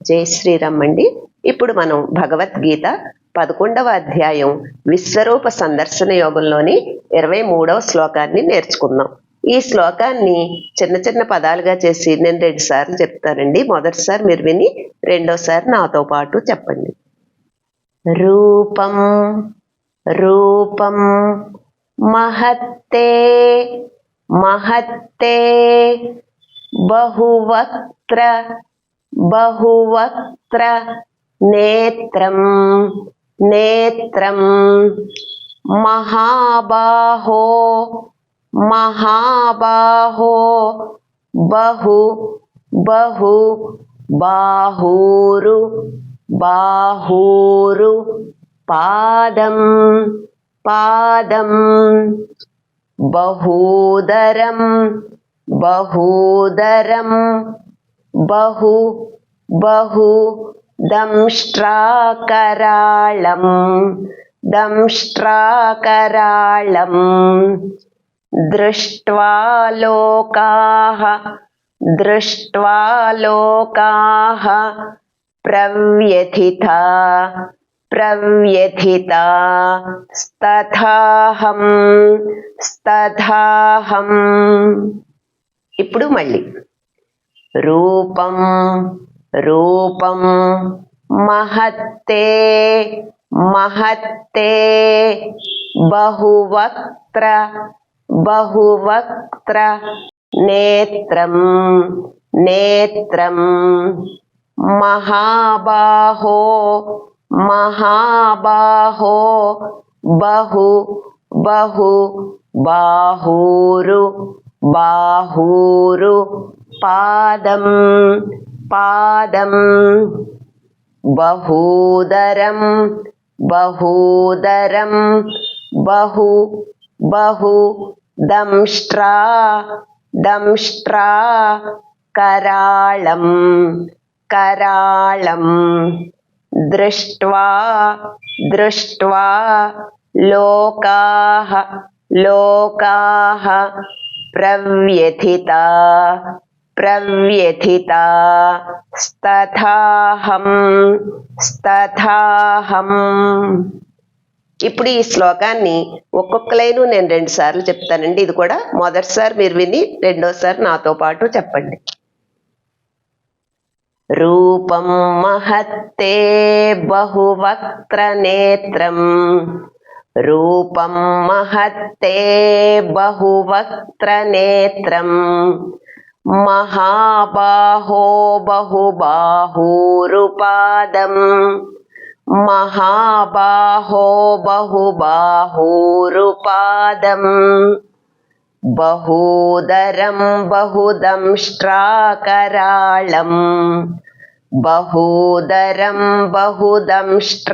జై శ్రీరామ్ అండి. ఇప్పుడు మనం భగవద్గీత 11వ అధ్యాయం విశ్వరూప సందర్శన యోగంలోని 23వ శ్లోకాన్ని నేర్చుకుందాం. ఈ శ్లోకాన్ని చిన్న చిన్న పదాలుగా చేసి నేను 2 సార్లు చెప్తానండి. మొదటిసారి మీరు విని రెండోసారి నాతో పాటు చెప్పండి. రూపం రూపం మహత్తే మహత్తే బహువక్త్ర బహువక్త్ర నేత్రం నేత్రం మహాబాహో మహాబాహో బహు బహు బాహూరు బాహూరు పాదం పాదం బహూదరం బహూదరం బహు బహు దంష్ట్రాకరాళం దంష్ట్రాకరాళం దృష్ట్వా లోకాః దృష్ట్వా లోకాః ప్రవ్యథితా ప్రవ్యథితా స్తథాహం స్తథాహం. ఇప్పుడు మళ్ళీ రూపం రూపం మహత్తే మహత్తే బహువక్త్ర బహువక్త్ర నేత్రం నేత్రం మహాబాహో మహాబాహో బహు బహు బాహూరు బాహూరు పాదం పాదం బహూదరం బహూదరం బహు బహు దంష్ట్రా దంష్ట్రా కరాళం కరాళం దృష్ట్వా దృష్ట్వా లోకాః లోకాః ప్రవ్యథితా ప్రవ్యథితా స్తథాహం స్తథాహం. ఇప్పుడు ఈ శ్లోకాన్ని ఒక్కొక్క లైను నేను 2 సార్లు చెప్తానండి. ఇది కూడా మొదటిసారి మీరు విని రెండోసారి నాతో పాటు చెప్పండి. రూపం మహత్తే బహువక్త్ర నేత్రం రూపం మహత్తే బహువక్త్ర నేత్రం మహాబాహో బహుబాహూరు పాదం మహాబాహో బహుబాహూరు పాదం బహూదరం బహుదంష్ట్రాకరాళం బహూదరం బహుదంష్ట్రాకరాళం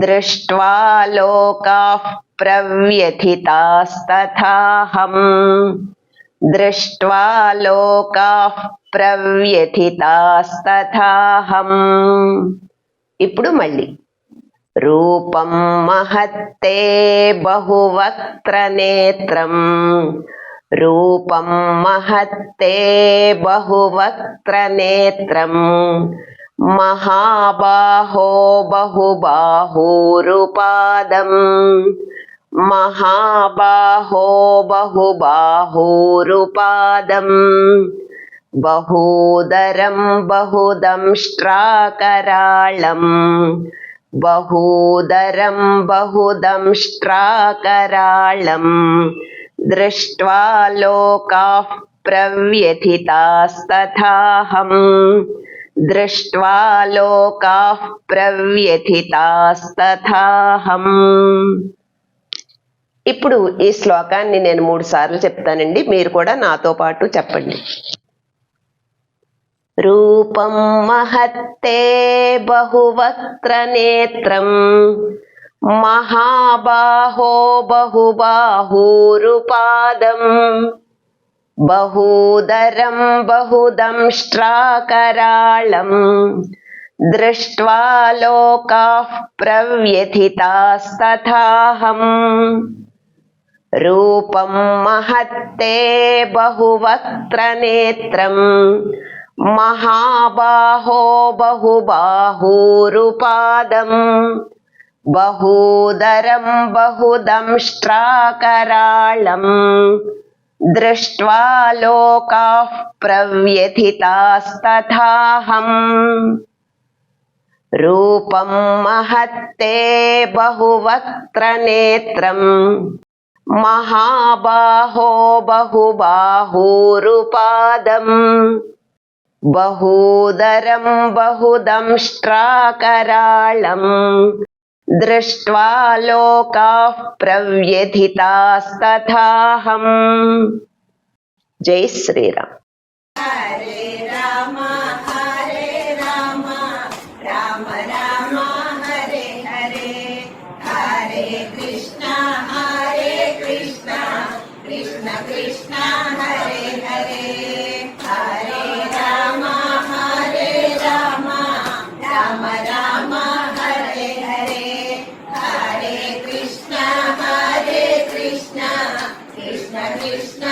దృష్ట్వా లోకాః ప్రవ్యథితాస్తథాహం దృష్ట్వా లోకాః ప్రవ్యథితాస్తథాహం. ఇప్పుడు మళ్ళీ రూపం మహత్తే బహువక్త్ర నేత్రం రూపం మహత్తే బహువక్త్ర నేత్రం మహాబాహో బహుబాహూరు పాదం మహాబాహో బహుబాహూరు పాదం బహూదరం బహుదంష్ట్రాకరాళం బహూదరం బహుదంష్ట్రాకరాళం దృష్ట్వా లోకాః ప్రవ్యథితాస్తథాహం దృష్ట్వా లోకాః ప్రవ్యథితాస్తథాహం. ఇప్పుడు ఈ శ్లోకాన్ని నేను 3 సార్లు చెప్తానండి. మీరు కూడా నాతో పాటు చెప్పండి. రూపం మహత్తే బహువక్త్ర నేత్రం మహాబాహో బహుబాహూరు పాదం బహూదరం బహుదంష్ట్రాకరాళం దృష్ట్వా లోకాః ప్రవ్యథితాస్తథాహం రూపం మహత్తే బహువక్త్ర నేత్రం महाबाहो बहुबाहूरुपादम् बहूदरं बहुदंष्ट्राकराळम् दृष्ट्वा लोकाः प्रव्यथितास्तथाहम् रूपं महत्ते बहुवक्त्रनेत्रम् महाबाहो बहुबाहूरुपादम् बहूदरं बहुदंष्ट्राकराळम् दृष्ट्वा लोकाः प्रव्यथितास्तथाहम्। जय श्रीराम। हरे राम राम राम हरे हरे, हरे कृष्णा कृष्ण कृष्ण हरे हरे, हरे राम राम राम हरे हरे, हरे कृष्ण कृष्ण कृष्ण कृष्ण